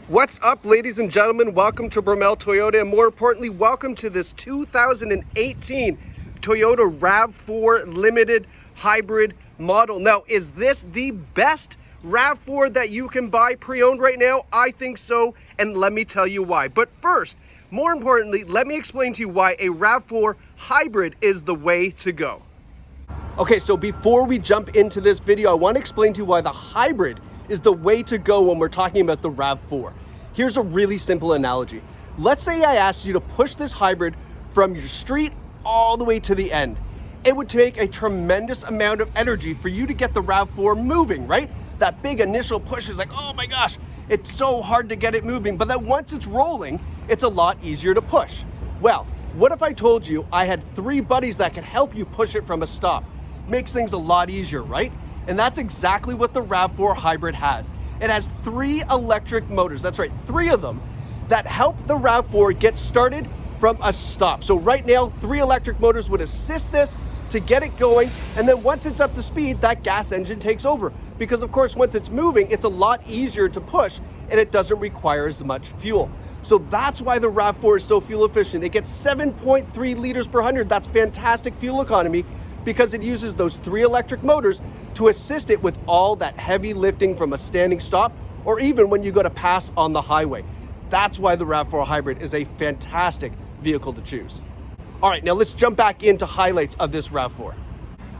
What's up, ladies and gentlemen? Welcome to Brimell Toyota, and more importantly, welcome to this 2018 Toyota RAV4 Limited Hybrid model. Now, is this the best RAV4 that you can buy pre-owned right now? I think so, and let me tell you why. But first, more importantly, let me explain to you why a RAV4 Hybrid is the way to go. Okay, so before we jump into this video, I want to explain to you why the hybrid is the way to go when we're talking about the RAV4. Here's a really simple analogy. Let's say I asked you to push this hybrid from your street all the way to the end. It would take a tremendous amount of energy for you to get the RAV4 moving, right? That big initial push is like, oh my gosh, it's so hard to get it moving. But then once it's rolling, it's a lot easier to push. Well, what if I told you I had 3 buddies that could help you push it from a stop? Makes things a lot easier, right? And that's exactly what the RAV4 Hybrid has. It has 3 electric motors, that's right, 3 of them, that help the RAV4 get started from a stop. So right now, 3 electric motors would assist this to get it going, and then once it's up to speed, that gas engine takes over. Because of course, once it's moving, it's a lot easier to push, and it doesn't require as much fuel. So that's why the RAV4 is so fuel efficient. It gets 7.3 liters per 100. That's fantastic fuel economy, because it uses those 3 electric motors to assist it with all that heavy lifting from a standing stop, or even when you go to pass on the highway. That's why the RAV4 Hybrid is a fantastic vehicle to choose. All right, now let's jump back into highlights of this RAV4.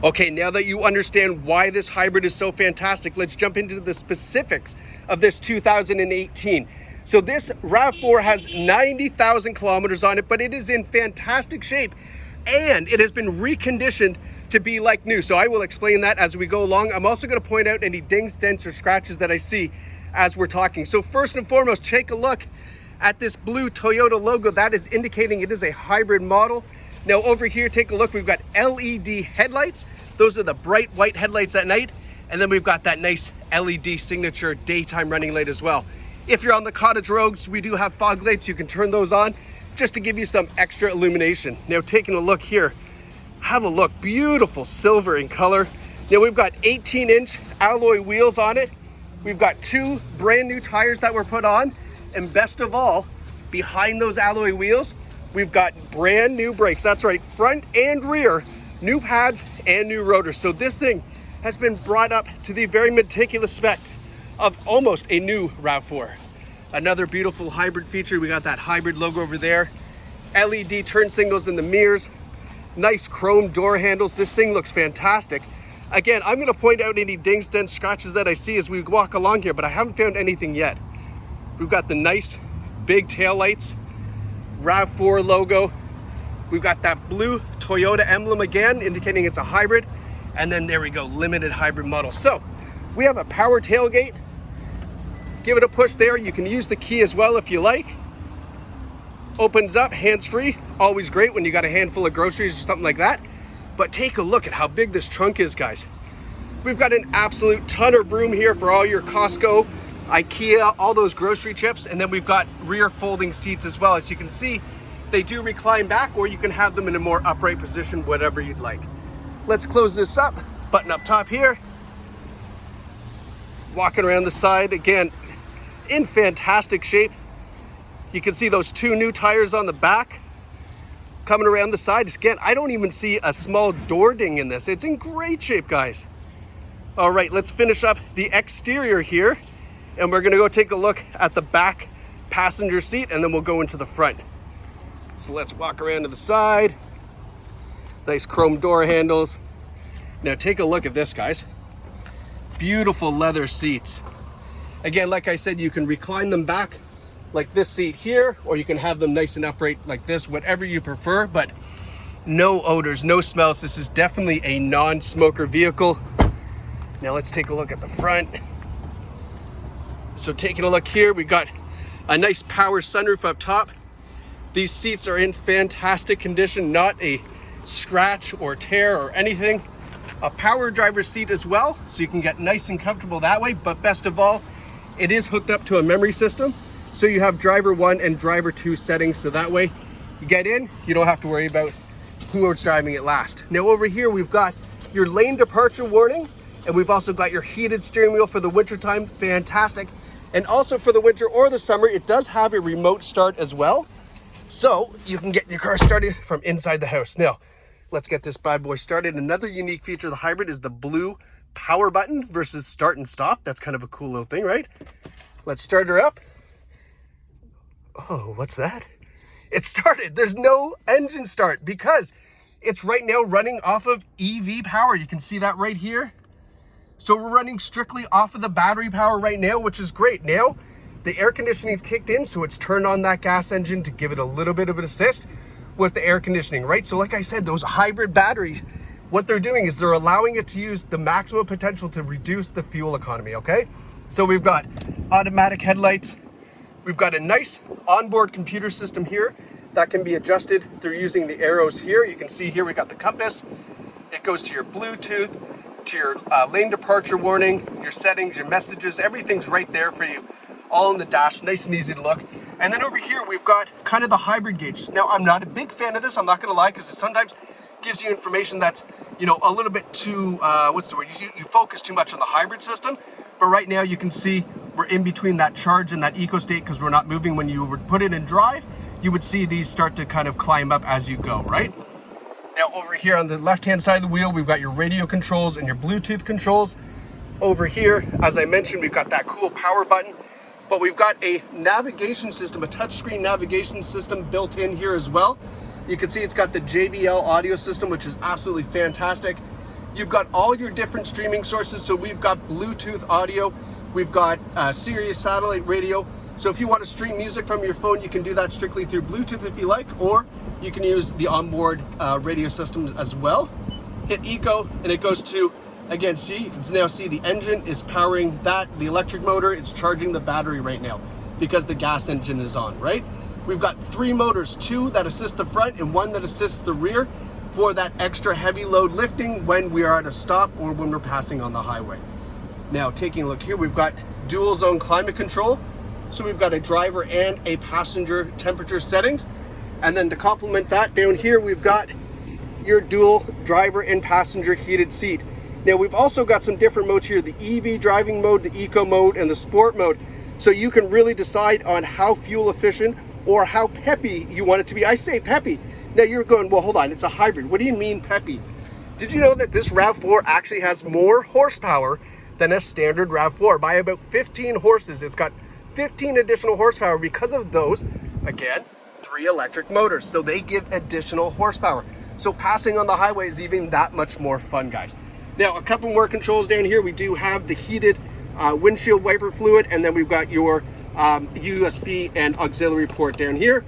Okay, now that you understand why this hybrid is so fantastic, let's jump into the specifics of this 2018. So this RAV4 has 90,000 kilometers on it, but it is in fantastic shape, and it has been reconditioned to be like new. So I will explain that as we go along. I'm also going to point out any dings, dents, or scratches that I see as we're talking. So first and foremost, take a look at this blue Toyota logo. That is indicating it is a hybrid model. Now over here, take a look. We've got LED headlights. Those are the bright white headlights at night. And then we've got that nice LED signature daytime running light as well. If you're on the cottage roads, we do have fog lights. You can turn those on just to give you some extra illumination. Now taking a look here, have a look, beautiful silver in color. Now we've got 18-inch alloy wheels on it. We've got 2 brand new tires that were put on. And best of all, behind those alloy wheels, we've got brand new brakes. That's right, front and rear, new pads and new rotors. So this thing has been brought up to the very meticulous specs of almost a new RAV4. Another beautiful hybrid feature, we got that hybrid logo over there. LED turn signals in the mirrors, nice chrome door handles. This thing looks fantastic. Again, I'm gonna point out any dings, dents, scratches that I see as we walk along here, but I haven't found anything yet. We've got the nice big tail lights, RAV4 logo. We've got that blue Toyota emblem again, indicating it's a hybrid. And then there we go, limited hybrid model. So we have a power tailgate. Give it a push there. You can use the key as well if you like. Opens up, hands-free. Always great when you got a handful of groceries or something like that. But take a look at how big this trunk is, guys. We've got an absolute ton of room here for all your Costco, IKEA, all those grocery trips. And then we've got rear folding seats as well. As you can see, they do recline back, or you can have them in a more upright position, whatever you'd like. Let's close this up. Button up top here. Walking around the side again, in fantastic shape. You can see those 2 new tires on the back coming around the side. Again, I don't even see a small door ding in this. It's in great shape, guys. All right, let's finish up the exterior here, and we're gonna go take a look at the back passenger seat, and then we'll go into the front. So let's walk around to the side. Nice chrome door handles. Now take a look at this, guys. Beautiful leather seats. Again, like I said, you can recline them back like this seat here, or you can have them nice and upright like this, whatever you prefer, but no odors, no smells. This is definitely a non-smoker vehicle. Now let's take a look at the front. So taking a look here, we got a nice power sunroof up top. These seats are in fantastic condition, not a scratch or tear or anything. A power driver's seat as well, so you can get nice and comfortable that way. But best of all, it is hooked up to a memory system. So you have driver 1 and driver 2 settings. So that way you get in, you don't have to worry about who was driving it last. Now over here, we've got your lane departure warning, and we've also got your heated steering wheel for the winter time. Fantastic. And also for the winter or the summer, it does have a remote start as well. So you can get your car started from inside the house. Now, let's get this bad boy started. Another unique feature of the hybrid is the blue power button versus start and stop. That's kind of a cool little thing, right? Let's start her up. Oh, what's that? It started. There's no engine start because it's right now running off of EV power. You can see that right here. So we're running strictly off of the battery power right now, which is great. Now the air conditioning's kicked in, so it's turned on that gas engine to give it a little bit of an assist with the air conditioning, right? So like I said, those hybrid batteries, what they're doing is they're allowing it to use the maximum potential to reduce the fuel economy, okay? So we've got automatic headlights. We've got a nice onboard computer system here that can be adjusted through using the arrows here. You can see here we got the compass. It goes to your Bluetooth, to your lane departure warning, your settings, your messages, everything's right there for you, all in the dash, nice and easy to look. And then over here we've got kind of the hybrid gauge. Now I'm not a big fan of this, I'm not gonna lie, because it sometimes gives you information that's, you know, a little bit too, what's the word, you focus too much on the hybrid system. But right now you can see we're in between that charge and that eco state because we're not moving. When you would put it in drive, you would see these start to kind of climb up as you go, right? Now over here on the left-hand side of the wheel, we've got your radio controls and your Bluetooth controls. Over here, as I mentioned, we've got that cool power button, but we've got a navigation system, a touchscreen navigation system built in here as well. You can see it's got the JBL audio system, which is absolutely fantastic. You've got all your different streaming sources. So we've got Bluetooth audio, we've got Sirius satellite radio. So if you want to stream music from your phone, you can do that strictly through Bluetooth if you like, or you can use the onboard radio systems as well. Hit Eco and it goes to, again, see, you can now see the engine is powering that, the electric motor, it's charging the battery right now because the gas engine is on, right? We've got 3 motors, 2 that assist the front and 1 that assists the rear for that extra heavy load lifting when we are at a stop or when we're passing on the highway. Now taking a look here, we've got dual zone climate control. So we've got a driver and a passenger temperature settings. And then to complement that, down here we've got your dual driver and passenger heated seat. Now we've also got some different modes here, the EV driving mode, the eco mode, and the sport mode. So you can really decide on how fuel efficient or how peppy you want it to be. I say peppy. Now you're going, well, hold on, it's a hybrid. What do you mean peppy? Did you know that this RAV4 actually has more horsepower than a standard RAV4 by about 15 horses? It's got 15 additional horsepower because of those, again, 3 electric motors. So they give additional horsepower. So passing on the highway is even that much more fun, guys. Now, a couple more controls down here. We do have the heated windshield wiper fluid, and then we've got your USB and auxiliary port down here.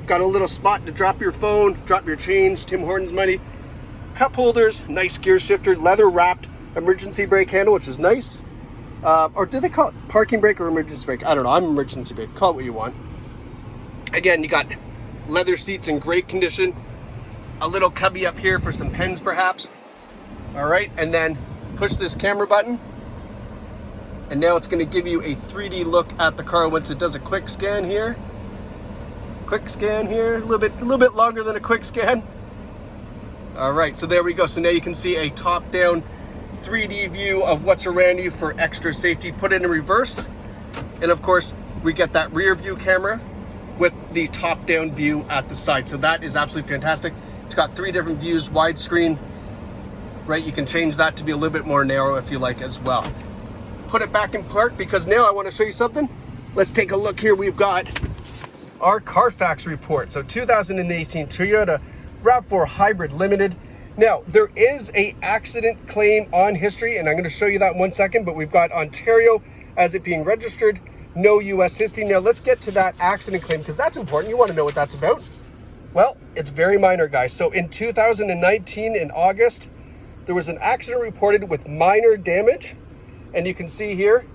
Got a little spot to drop your phone, drop your change, Tim Hortons money. Cup holders, nice gear shifter, leather wrapped emergency brake handle, which is nice. Or do they call it parking brake or emergency brake? I don't know, I'm emergency brake, call it what you want. Again, you got leather seats in great condition. A little cubby up here for some pens perhaps. All right, and then push this camera button. And now it's gonna give you a 3D look at the car once it does a quick scan here. Quick scan here, a little bit longer than a quick scan. All right, so there we go. So now you can see a top-down 3D view of what's around you for extra safety. Put it in reverse. And of course, we get that rear view camera with the top-down view at the side. So that is absolutely fantastic. It's got 3 different views, widescreen, right? You can change that to be a little bit more narrow if you like as well. Put it back in park because now I want to show you something. Let's take a look here. We've got our Carfax report. So 2018 Toyota RAV4 Hybrid Limited. Now, there is a accident claim on history, and I'm going to show you that in 1 second, but we've got Ontario as it being registered, no US history. Now, let's get to that accident claim because that's important. You want to know what that's about. Well, it's very minor, guys. So in 2019, in August, there was an accident reported with minor damage, and you can see here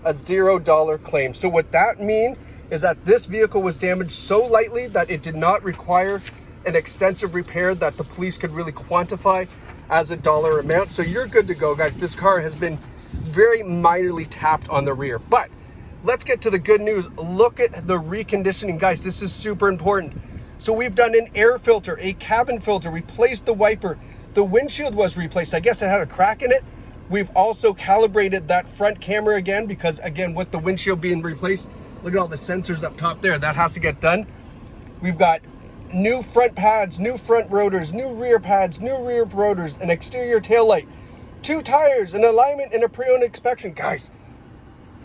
a $0 claim. So what that means is that this vehicle was damaged so lightly that it did not require an extensive repair that the police could really quantify as a dollar amount. So you're good to go, guys. This car has been very minorly tapped on the rear. But let's get to the good news. Look at the reconditioning, guys. This is super important. So we've done an air filter, a cabin filter, replaced the wiper. The windshield was replaced. I guess it had a crack in it. We've also calibrated that front camera again because, again, with the windshield being replaced, look at all the sensors up top there. That has to get done. We've got new front pads, new front rotors, new rear pads, new rear rotors, an exterior taillight, 2 tires, an alignment, and a pre-owned inspection. Guys,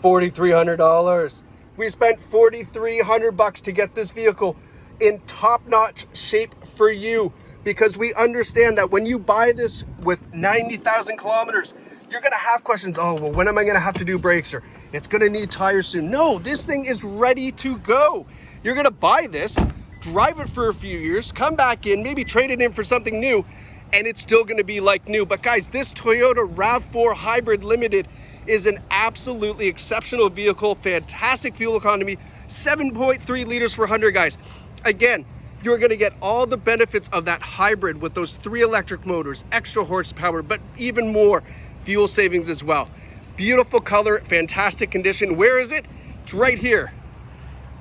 $4,300. We spent $4,300 to get this vehicle in top-notch shape for you, because we understand that when you buy this with 90,000 kilometers, you're gonna have questions. Oh, well, when am I gonna have to do brakes? Or it's gonna need tires soon. No, this thing is ready to go. You're gonna buy this, drive it for a few years, come back in, maybe trade it in for something new, and it's still gonna be like new. But guys, this Toyota RAV4 Hybrid Limited is an absolutely exceptional vehicle, fantastic fuel economy, 7.3 liters per 100, guys. Again, you're gonna get all the benefits of that hybrid with those 3 electric motors, extra horsepower, but even more fuel savings as well. Beautiful color, fantastic condition. Where is it? It's right here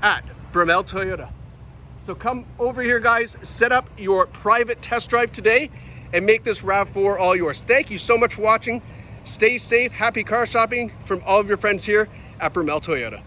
at Brimell Toyota. So come over here, guys, set up your private test drive today and make this RAV4 all yours. Thank you so much for watching. Stay safe, happy car shopping from all of your friends here at Brimell Toyota.